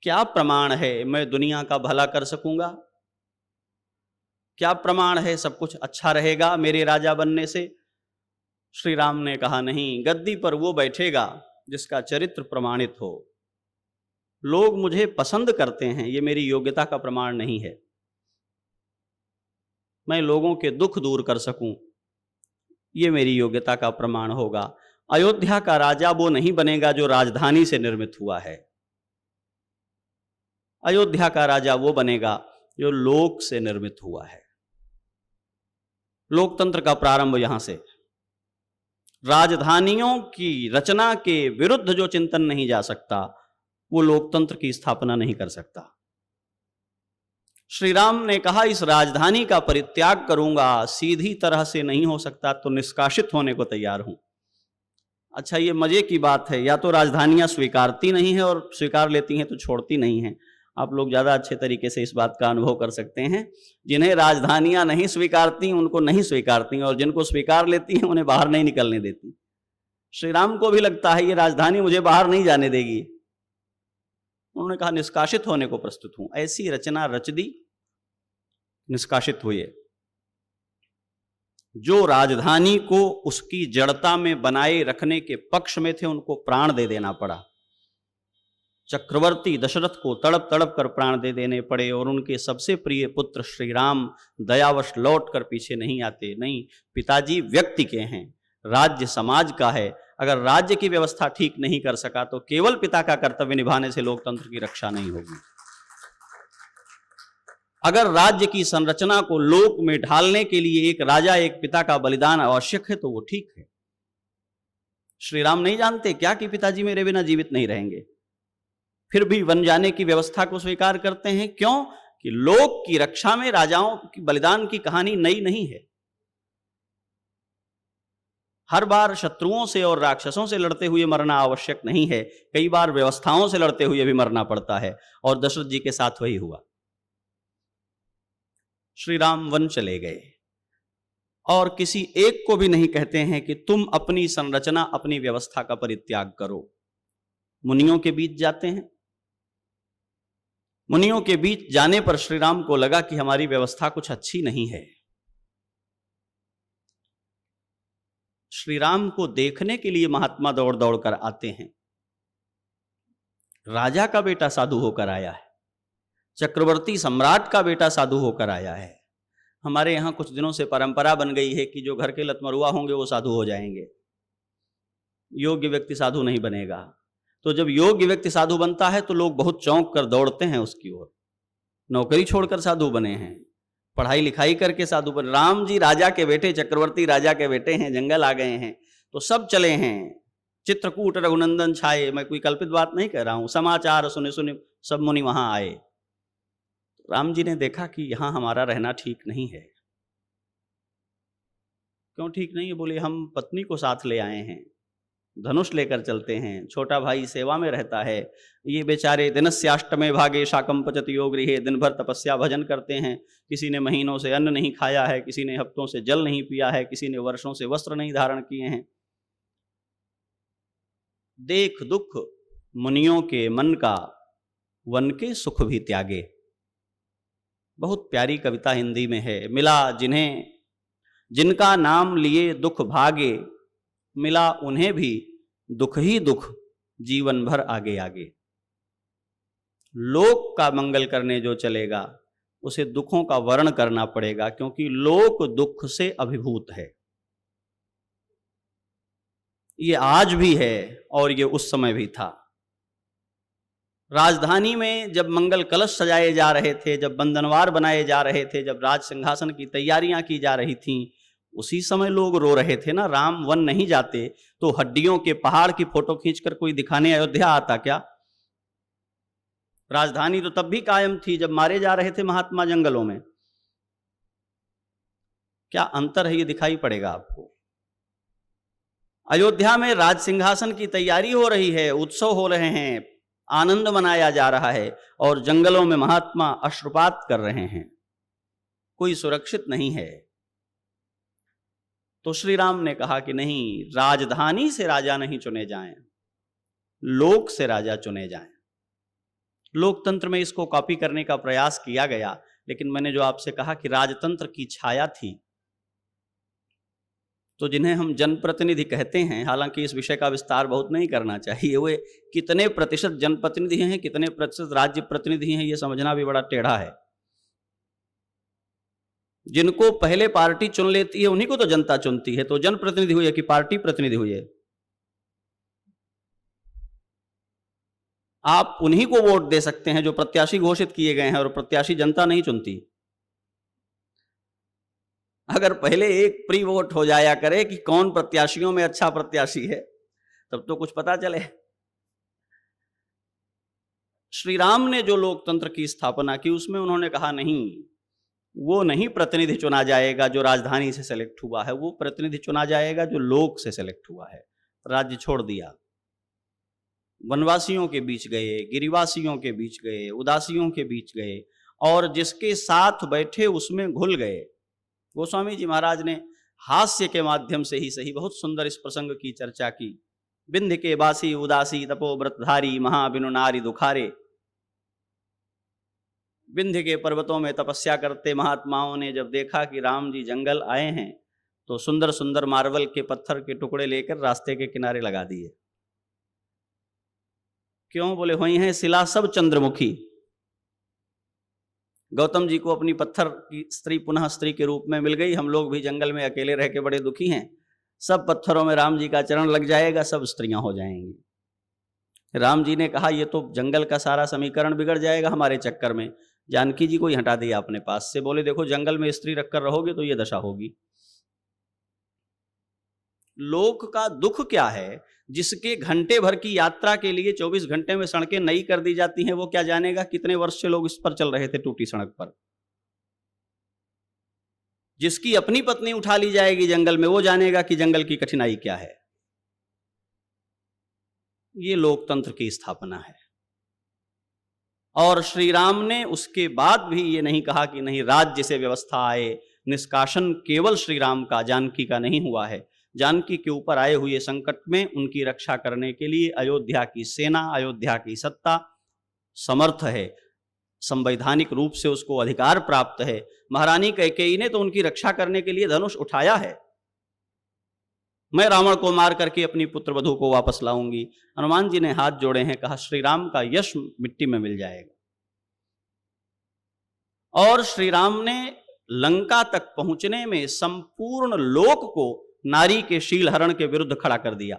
क्या प्रमाण है मैं दुनिया का भला कर सकूंगा? क्या प्रमाण है सब कुछ अच्छा रहेगा मेरे राजा बनने से? श्री राम ने कहा नहीं, गद्दी पर वो बैठेगा जिसका चरित्र प्रमाणित हो। लोग मुझे पसंद करते हैं, ये मेरी योग्यता का प्रमाण नहीं है। मैं लोगों के दुख दूर कर सकूं, ये मेरी योग्यता का प्रमाण होगा। अयोध्या का राजा वो नहीं बनेगा जो राजधानी से निर्मित हुआ है। अयोध्या का राजा वो बनेगा जो लोक से निर्मित हुआ है। लोकतंत्र का प्रारंभ यहां से। राजधानियों की रचना के विरुद्ध जो चिंतन नहीं जा सकता, वो लोकतंत्र की स्थापना नहीं कर सकता। श्री राम ने कहा, इस राजधानी का परित्याग करूंगा, सीधी तरह से नहीं हो सकता तो निष्कासित होने को तैयार हूं। अच्छा, ये मजे की बात है, या तो राजधानियां स्वीकारती नहीं है और स्वीकार लेती हैं तो छोड़ती नहीं है। आप लोग ज्यादा अच्छे तरीके से इस बात का अनुभव कर सकते हैं। जिन्हें राजधानियां नहीं स्वीकारती उनको नहीं स्वीकारती, और जिनको स्वीकार लेती हैं उन्हें बाहर नहीं निकलने देती। श्री राम को भी लगता है ये राजधानी मुझे बाहर नहीं जाने देगी। उन्होंने कहा निष्कासित होने को प्रस्तुत हूं। ऐसी रचना रच दी, निष्कासित हुए। जो राजधानी को उसकी जड़ता में बनाए रखने के पक्ष में थे उनको प्राण दे देना पड़ा। चक्रवर्ती दशरथ को तड़प तड़प कर प्राण दे देने पड़े, और उनके सबसे प्रिय पुत्र श्री राम दयावश लौट कर पीछे नहीं आते। नहीं, पिताजी व्यक्ति के हैं, राज्य समाज का है। अगर राज्य की व्यवस्था ठीक नहीं कर सका तो केवल पिता का कर्तव्य निभाने से लोकतंत्र की रक्षा नहीं होगी। अगर राज्य की संरचना को लोक में ढालने के लिए एक राजा, एक पिता का बलिदान आवश्यक है तो वो ठीक है। श्री राम नहीं जानते क्या कि पिताजी मेरे बिना जीवित नहीं रहेंगे, फिर भी वन जाने की व्यवस्था को स्वीकार करते हैं। क्यों? कि लोक की रक्षा में राजाओं की बलिदान की कहानी नई नहीं है। हर बार शत्रुओं से और राक्षसों से लड़ते हुए मरना आवश्यक नहीं है, कई बार व्यवस्थाओं से लड़ते हुए भी मरना पड़ता है, और दशरथ जी के साथ वही हुआ। श्री राम वन चले गए और किसी एक को भी नहीं कहते हैं कि तुम अपनी संरचना, अपनी व्यवस्था का परित्याग करो। मुनियों के बीच जाते हैं। मुनियों के बीच जाने पर श्री राम को लगा कि हमारी व्यवस्था कुछ अच्छी नहीं है। श्री राम को देखने के लिए महात्मा दौड़ दौड़ कर आते हैं। राजा का बेटा साधु होकर आया है, चक्रवर्ती सम्राट का बेटा साधु होकर आया है। हमारे यहां कुछ दिनों से परंपरा बन गई है कि जो घर के लतमरुआ होंगे वो साधु हो जाएंगे, योग्य व्यक्ति साधु नहीं बनेगा। तो जब योग्य व्यक्ति साधु बनता है तो लोग बहुत चौंक कर दौड़ते हैं उसकी ओर। नौकरी छोड़कर साधु बने हैं, पढ़ाई लिखाई करके साधु बने। राम जी राजा के बेटे, चक्रवर्ती राजा के बेटे हैं, जंगल आ गए हैं तो सब चले हैं। चित्रकूट रघुनंदन छाए, मैं कोई कल्पित बात नहीं कह रहा हूं, समाचार सुने सुने सब मुनि वहां आए। राम जी ने देखा कि यहां हमारा रहना ठीक नहीं है। क्यों ठीक नहीं है? बोले हम पत्नी को साथ ले आए हैं, धनुष लेकर चलते हैं, छोटा भाई सेवा में रहता है, ये बेचारे दिनस्याष्टमे भागे शाकम पचति योग गृहे, दिन भर तपस्या भजन करते हैं। किसी ने महीनों से अन्न नहीं खाया है, किसी ने हफ्तों से जल नहीं पिया है, किसी ने वर्षों से वस्त्र नहीं धारण किए हैं। देख दुख मुनियों के मन का, वन के सुख भी त्यागे। बहुत प्यारी कविता हिंदी में है। मिला जिन्हें, जिनका नाम लिए दुख भागे, मिला उन्हें भी दुख ही दुख, जीवन भर आगे आगे। लोक का मंगल करने जो चलेगा उसे दुखों का वर्ण करना पड़ेगा, क्योंकि लोक दुख से अभिभूत है। ये आज भी है और ये उस समय भी था। राजधानी में जब मंगल कलश सजाए जा रहे थे, जब बंधनवार बनाए जा रहे थे, जब राज सिंहासन की तैयारियां की जा रही थीं, उसी समय लोग रो रहे थे ना। राम वन नहीं जाते तो हड्डियों के पहाड़ की फोटो खींचकर कोई दिखाने अयोध्या आता क्या? राजधानी तो तब भी कायम थी जब मारे जा रहे थे महात्मा जंगलों में। क्या अंतर है ये दिखाई पड़ेगा आपको। अयोध्या में राज सिंहासन की तैयारी हो रही है, उत्सव हो रहे हैं, आनंद मनाया जा रहा है, और जंगलों में महात्मा अश्रुपात कर रहे हैं। कोई सुरक्षित नहीं है। तो श्री राम ने कहा कि नहीं, राजधानी से राजा नहीं चुने जाएं, लोक से राजा चुने जाएं। लोकतंत्र में इसको कॉपी करने का प्रयास किया गया, लेकिन मैंने जो आपसे कहा कि राजतंत्र की छाया थी, तो जिन्हें हम जनप्रतिनिधि कहते हैं, हालांकि इस विषय का विस्तार बहुत नहीं करना चाहिए, वे कितने प्रतिशत जनप्रतिनिधि हैं, कितने प्रतिशत राज्य प्रतिनिधि हैं, ये समझना भी बड़ा टेढ़ा है। जिनको पहले पार्टी चुन लेती है उन्हीं को तो जनता चुनती है, तो जनप्रतिनिधि हुए कि पार्टी प्रतिनिधि हुए? आप उन्हीं को वोट दे सकते हैं जो प्रत्याशी घोषित किए गए हैं, और प्रत्याशी जनता नहीं चुनती। अगर पहले एक प्री वोट हो जाया करे कि कौन प्रत्याशियों में अच्छा प्रत्याशी है, तब तो कुछ पता चले। श्री राम ने जो लोकतंत्र की स्थापना की उसमें उन्होंने कहा नहीं, वो नहीं प्रतिनिधि चुना जाएगा जो राजधानी से सेलेक्ट हुआ है, वो प्रतिनिधि चुना जाएगा जो लोक से सेलेक्ट हुआ है। राज्य छोड़ दिया, वनवासियों के बीच गए, गिरिवासियों के बीच गए, उदासियों के बीच गए, और जिसके साथ बैठे उसमें घुल गए। गोस्वामी जी महाराज ने हास्य के माध्यम से ही सही बहुत सुंदर इस प्रसंग की चर्चा की। बिंध्य के बासी उदासी तपो व्रतधारी महाबिनु नारी दुखारे। विंध्य के पर्वतों में तपस्या करते महात्माओं ने जब देखा कि राम जी जंगल आए हैं, तो सुंदर सुंदर मार्बल के पत्थर के टुकड़े लेकर रास्ते के किनारे लगा दिए। क्यों? बोले हुई हैं शिला सब चंद्रमुखी। गौतम जी को अपनी पत्थर की स्त्री पुनः स्त्री के रूप में मिल गई, हम लोग भी जंगल में अकेले रह के बड़े दुखी हैं। सब पत्थरों में राम जी का चरण लग जाएगा, सब स्त्रियां हो जाएंगी। राम जी ने कहा ये तो जंगल का सारा समीकरण बिगड़ जाएगा हमारे चक्कर में। जानकी जी को ही हटा दिया अपने पास से, बोले देखो जंगल में स्त्री रखकर रहोगे तो ये दशा होगी। लोक का दुख क्या है? जिसके घंटे भर की यात्रा के लिए 24 घंटे में सड़कें नई कर दी जाती हैं, वो क्या जानेगा कितने वर्ष से लोग इस पर चल रहे थे टूटी सड़क पर। जिसकी अपनी पत्नी उठा ली जाएगी जंगल में, वो जानेगा कि जंगल की कठिनाई क्या है। ये लोकतंत्र की स्थापना है। और श्री राम ने उसके बाद भी ये नहीं कहा कि नहीं राज्य से व्यवस्था आए। निष्कासन केवल श्री राम का, जानकी का नहीं हुआ है। जानकी के ऊपर आए हुए संकट में उनकी रक्षा करने के लिए अयोध्या की सेना, अयोध्या की सत्ता समर्थ है, संवैधानिक रूप से उसको अधिकार प्राप्त है। महारानी कैकेयी ने तो उनकी रक्षा करने के लिए धनुष उठाया है। मैं रावण को मार करके अपनी पुत्र वधू को वापस लाऊंगी। हनुमान जी ने हाथ जोड़े हैं, कहा श्री राम का यश मिट्टी में मिल जाएगा। और श्री राम ने लंका तक पहुंचने में संपूर्ण लोक को नारी के शील हरण के विरुद्ध खड़ा कर दिया।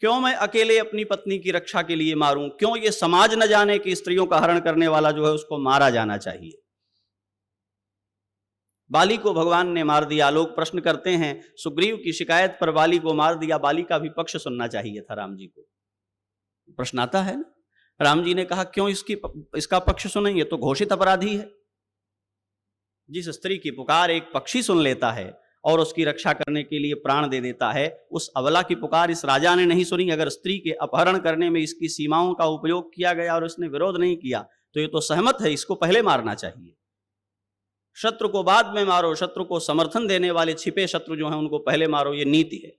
क्यों मैं अकेले अपनी पत्नी की रक्षा के लिए मारूं? क्यों ये समाज न जाने कि स्त्रियों का हरण करने वाला जो है उसको मारा जाना चाहिए? बाली को भगवान ने मार दिया। लोग प्रश्न करते हैं सुग्रीव की शिकायत पर बाली को मार दिया, बाली का भी पक्ष सुनना चाहिए था राम जी को। प्रश्न आता है ना। राम जी ने कहा क्यों इसका पक्ष सुनेंगे, तो घोषित अपराधी है। जिस स्त्री की पुकार एक पक्षी सुन लेता है और उसकी रक्षा करने के लिए प्राण दे देता है, उस अबला की पुकार इस राजा ने नहीं सुनी। अगर स्त्री के अपहरण करने में इसकी सीमाओं का उपयोग किया गया और इसने विरोध नहीं किया, तो ये तो सहमत है, इसको पहले मारना चाहिए। शत्रु को बाद में मारो, शत्रु को समर्थन देने वाले छिपे शत्रु जो हैं उनको पहले मारो, ये नीति है।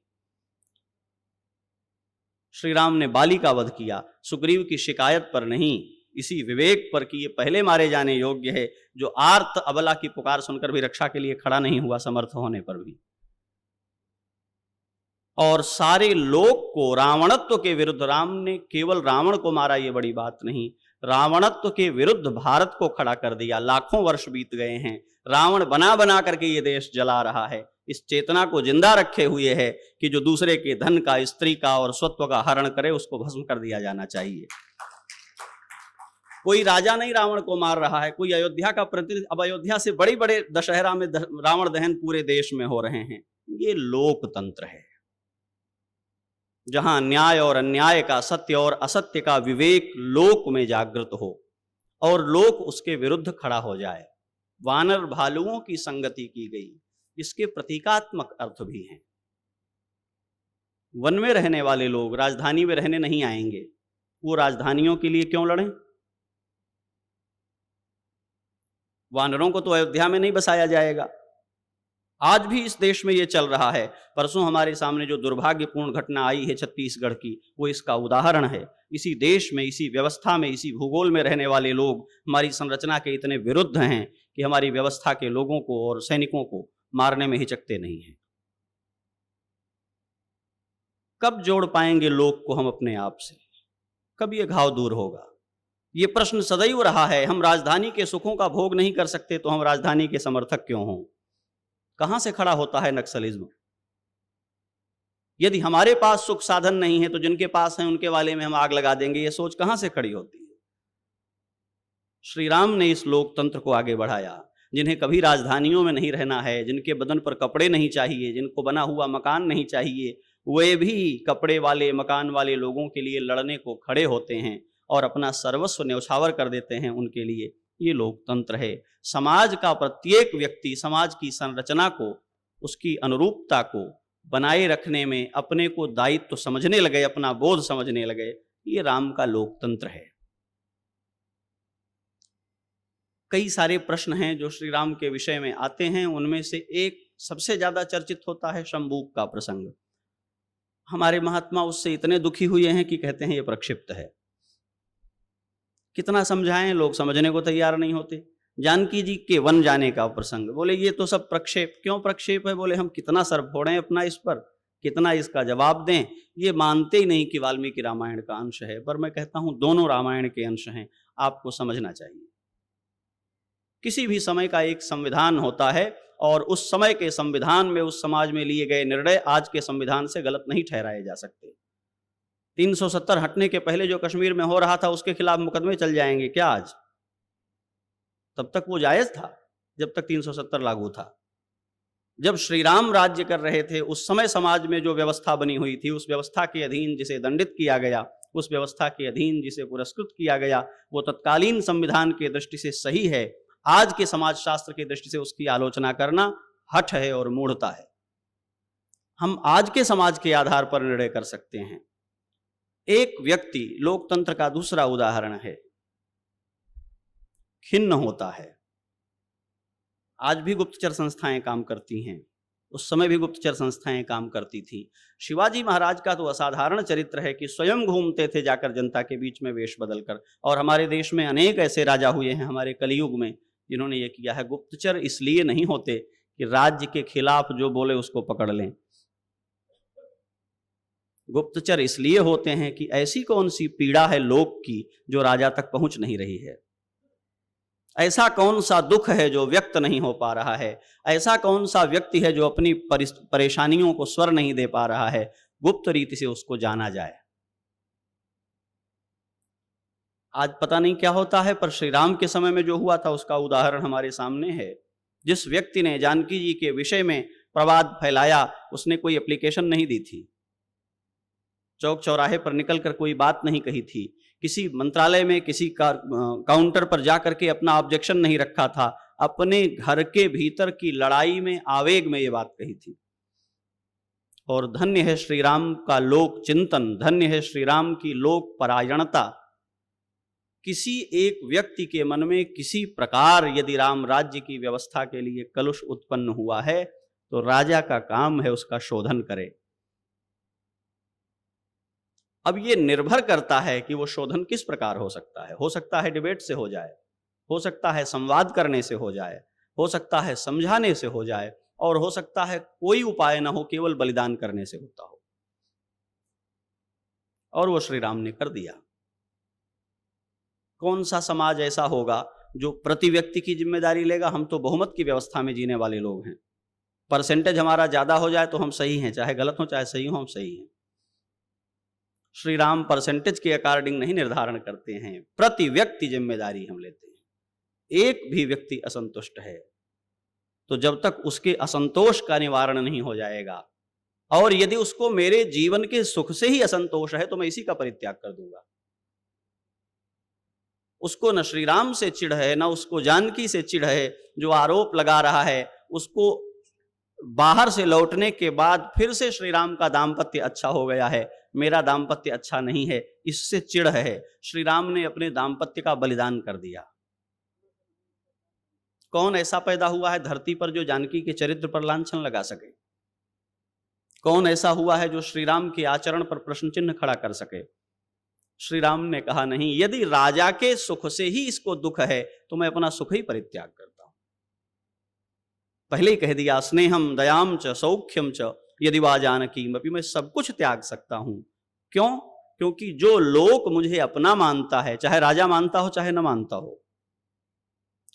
श्री राम ने बाली का वध किया, सुग्रीव की शिकायत पर नहीं, इसी विवेक पर कि ये पहले मारे जाने योग्य है, जो आर्त अबला की पुकार सुनकर भी रक्षा के लिए खड़ा नहीं हुआ समर्थ होने पर भी। और सारे लोक को रावणत्व के विरुद्ध, राम ने केवल रावण को मारा ये बड़ी बात नहीं, रावणत्व के विरुद्ध भारत को खड़ा कर दिया। लाखों वर्ष बीत गए हैं, रावण बना बना करके ये देश जला रहा है। इस चेतना को जिंदा रखे हुए है कि जो दूसरे के धन का, स्त्री का और स्वत्व का हरण करे उसको भस्म कर दिया जाना चाहिए। कोई राजा नहीं रावण को मार रहा है, कोई अयोध्या का प्रतिनिधि। अब अयोध्या से बड़े बड़े दशहरा में रावण दहन पूरे देश में हो रहे हैं। ये लोकतंत्र है, जहां न्याय और अन्याय का, सत्य और असत्य का विवेक लोक में जागृत हो और लोक उसके विरुद्ध खड़ा हो जाए। वानर भालुओं की संगति की गई, इसके प्रतीकात्मक अर्थ भी हैं। वन में रहने वाले लोग राजधानी में रहने नहीं आएंगे, वो राजधानियों के लिए क्यों लड़ें? वानरों को तो अयोध्या में नहीं बसाया जाएगा। आज भी इस देश में ये चल रहा है। परसों हमारे सामने जो दुर्भाग्यपूर्ण घटना आई है छत्तीसगढ़ की, वो इसका उदाहरण है। इसी देश में, इसी व्यवस्था में, इसी भूगोल में रहने वाले लोग हमारी संरचना के इतने विरुद्ध हैं कि हमारी व्यवस्था के लोगों को और सैनिकों को मारने में हिचकते नहीं हैं। कब जोड़ पाएंगे लोक को हम अपने आप से? कब ये घाव दूर होगा? ये प्रश्न सदैव रहा है। हम राजधानी के सुखों का भोग नहीं कर सकते तो हम राजधानी के समर्थक क्यों हों? कहां से खड़ा होता है नक्सलिज्म? यदि हमारे पास सुख साधन नहीं है तो जिनके पास है उनके वाले में हम आग लगा देंगे, ये सोच कहां से खड़ी होती है? श्री राम ने इस लोकतंत्र को आगे बढ़ाया। जिन्हें कभी राजधानियों में नहीं रहना है, जिनके बदन पर कपड़े नहीं चाहिए, जिनको बना हुआ मकान नहीं चाहिए, वे भी कपड़े वाले मकान वाले लोगों के लिए लड़ने को खड़े होते हैं और अपना सर्वस्व न्यौछावर कर देते हैं उनके लिए। ये लोकतंत्र है। समाज का प्रत्येक व्यक्ति समाज की संरचना को, उसकी अनुरूपता को बनाए रखने में अपने को दायित्व समझने लगे, अपना बोध समझने लगे। ये राम का लोकतंत्र है। कई सारे प्रश्न हैं जो श्री राम के विषय में आते हैं। उनमें से एक सबसे ज्यादा चर्चित होता है शंबूक का प्रसंग। हमारे महात्मा उससे इतने दुखी हुए हैं कि कहते हैं ये प्रक्षिप्त है। कितना समझाएं, लोग समझने को तैयार नहीं होते। जानकी जी के वन जाने का प्रसंग, बोले ये तो सब प्रक्षेप। क्यों प्रक्षेप है? बोले हम कितना सर फोड़ें अपना इस पर, कितना इसका जवाब दें। ये मानते ही नहीं कि वाल्मीकि रामायण का अंश है। पर मैं कहता हूं दोनों रामायण के अंश हैं, आपको समझना चाहिए। किसी भी समय का एक संविधान होता है और उस समय के संविधान में उस समाज में लिए गए निर्णय आज के संविधान से गलत नहीं ठहराए जा सकते। 370 हटने के पहले जो कश्मीर में हो रहा था उसके खिलाफ मुकदमे चल जाएंगे क्या आज? तब तक वो जायज था जब तक 370 लागू था। जब श्री राम राज्य कर रहे थे उस समय समाज में जो व्यवस्था बनी हुई थी, उस व्यवस्था के अधीन जिसे दंडित किया गया, उस व्यवस्था के अधीन जिसे पुरस्कृत किया गया, वो तत्कालीन संविधान के दृष्टि से सही है। आज के समाज शास्त्र की दृष्टि से उसकी आलोचना करना हठ है और मूढ़ता है। हम आज के समाज के आधार पर निर्णय कर सकते हैं। एक व्यक्ति, लोकतंत्र का दूसरा उदाहरण है, खिन्न होता है। आज भी गुप्तचर संस्थाएं काम करती हैं, उस समय भी गुप्तचर संस्थाएं काम करती थी। शिवाजी महाराज का तो असाधारण चरित्र है कि स्वयं घूमते थे जाकर जनता के बीच में वेश बदलकर। और हमारे देश में अनेक ऐसे राजा हुए हैं हमारे कलयुग में जिन्होंने ये किया है। गुप्तचर इसलिए नहीं होते कि राज्य के खिलाफ जो बोले उसको पकड़ लें। गुप्तचर इसलिए होते हैं कि ऐसी कौन सी पीड़ा है लोक की जो राजा तक पहुंच नहीं रही है, ऐसा कौन सा दुख है जो व्यक्त नहीं हो पा रहा है, ऐसा कौन सा व्यक्ति है जो अपनी परेशानियों को स्वर नहीं दे पा रहा है, गुप्त रीति से उसको जाना जाए। आज पता नहीं क्या होता है, पर श्री राम के समय में जो हुआ था उसका उदाहरण हमारे सामने है। जिस व्यक्ति ने जानकी जी के विषय में प्रवाद फैलाया, उसने कोई एप्लीकेशन नहीं दी थी, चौक चौराहे पर निकलकर कोई बात नहीं कही थी, किसी मंत्रालय में किसी काउंटर पर जाकर के अपना ऑब्जेक्शन नहीं रखा था, अपने घर के भीतर की लड़ाई में, आवेग में ये बात कही थी। और धन्य है श्री राम का लोक चिंतन, धन्य है श्री राम की लोक परायणता। किसी एक व्यक्ति के मन में किसी प्रकार यदि राम राज्य की व्यवस्था के लिए कलुष उत्पन्न हुआ है तो राजा का काम है उसका शोधन करे। अब ये निर्भर करता है कि वो शोधन किस प्रकार हो सकता है। हो सकता है डिबेट से हो जाए, हो सकता है संवाद करने से हो जाए, हो सकता है समझाने से हो जाए, और हो सकता है कोई उपाय ना हो, केवल बलिदान करने से होता हो। और वो श्री राम ने कर दिया। कौन सा समाज ऐसा होगा जो प्रति व्यक्ति की जिम्मेदारी लेगा? हम तो बहुमत की व्यवस्था में जीने वाले लोग हैं। परसेंटेज हमारा ज्यादा हो जाए तो हम सही हैं, चाहे गलत हो चाहे सही हो, हम सही हैं। श्री राम परसेंटेज के अकॉर्डिंग नहीं निर्धारण करते हैं, प्रति व्यक्ति जिम्मेदारी हम लेते हैं। एक भी व्यक्ति असंतुष्ट है तो जब तक उसके असंतोष का निवारण नहीं हो जाएगा, और यदि उसको मेरे जीवन के सुख से ही असंतोष है तो मैं इसी का परित्याग कर दूंगा। उसको न श्री राम से चिढ़ है, न उसको जानकी से चिढ़ है। जो आरोप लगा रहा है उसको बाहर से लौटने के बाद फिर से श्री राम का दाम्पत्य अच्छा हो गया है, मेरा दाम्पत्य अच्छा नहीं है, इससे चिढ़ है। श्री राम ने अपने दाम्पत्य का बलिदान कर दिया। कौन ऐसा पैदा हुआ है धरती पर जो जानकी के चरित्र पर लांछन लगा सके? कौन ऐसा हुआ है जो श्री राम के आचरण पर प्रश्न चिन्ह खड़ा कर सके? श्री राम ने कहा नहीं, यदि राजा के सुख से ही इसको दुख है तो मैं अपना सुख ही परित्याग करता हूं। पहले ही कह दिया, स्नेहम दयाम च सौख्यम च यदि वा जानकी, मैं सब कुछ त्याग सकता हूं। क्यों? क्योंकि जो लोक मुझे अपना मानता है, चाहे राजा मानता हो चाहे न मानता हो,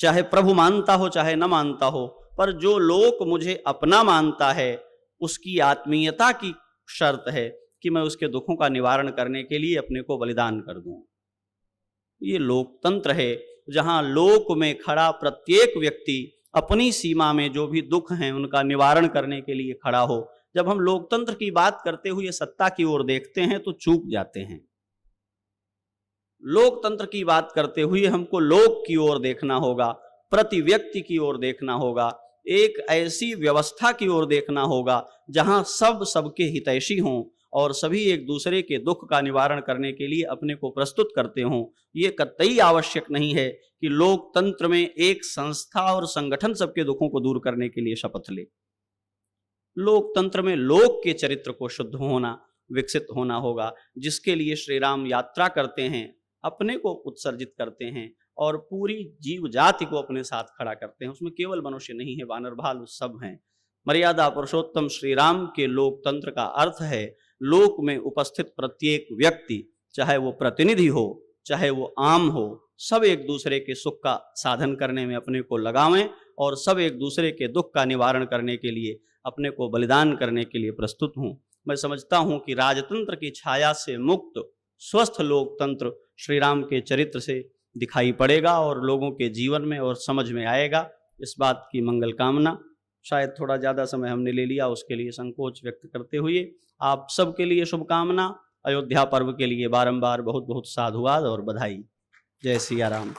चाहे प्रभु मानता हो चाहे न मानता हो, पर जो लोक मुझे अपना मानता है उसकी आत्मीयता की शर्त है कि मैं उसके दुखों का निवारण करने के लिए अपने को बलिदान कर दूं। ये लोकतंत्र है, जहां लोक में खड़ा प्रत्येक व्यक्ति अपनी सीमा में जो भी दुख हैं उनका निवारण करने के लिए खड़ा हो। जब हम लोकतंत्र की बात करते हुए सत्ता की ओर देखते हैं तो चूक जाते हैं। लोकतंत्र की बात करते हुए हमको लोक की ओर देखना होगा, प्रति व्यक्ति की ओर देखना होगा, एक ऐसी व्यवस्था की ओर देखना होगा जहां सब सबके हितैषी हों और सभी एक दूसरे के दुख का निवारण करने के लिए अपने को प्रस्तुत करते हों। ये कतई आवश्यक नहीं है कि लोकतंत्र में एक संस्था और संगठन सबके दुखों को दूर करने के लिए शपथ ले। लोकतंत्र में लोक के चरित्र को शुद्ध होना, विकसित होना होगा, जिसके लिए श्री राम यात्रा करते हैं, अपने को उत्सर्जित करते हैं और पूरी जीव जाति को अपने साथ खड़ा करते हैं। उसमें केवल मनुष्य नहीं है, वानर भालू सब हैं। मर्यादा पुरुषोत्तम श्री राम के लोकतंत्र का अर्थ है लोक में उपस्थित प्रत्येक व्यक्ति, चाहे वो प्रतिनिधि हो चाहे वो आम हो, सब एक दूसरे के सुख का साधन करने में अपने को लगावें और सब एक दूसरे के दुख का निवारण करने के लिए अपने को बलिदान करने के लिए प्रस्तुत हूं। मैं समझता हूं कि राजतंत्र की छाया से मुक्त स्वस्थ लोकतंत्र श्री राम के चरित्र से दिखाई पड़ेगा और लोगों के जीवन में और समझ में आएगा। इस बात की मंगल कामना। शायद थोड़ा ज़्यादा समय हमने ले लिया, उसके लिए संकोच व्यक्त करते हुए आप सबके लिए शुभकामना। अयोध्या पर्व के लिए बारंबार बहुत बहुत साधुवाद और बधाई। जय सिया राम।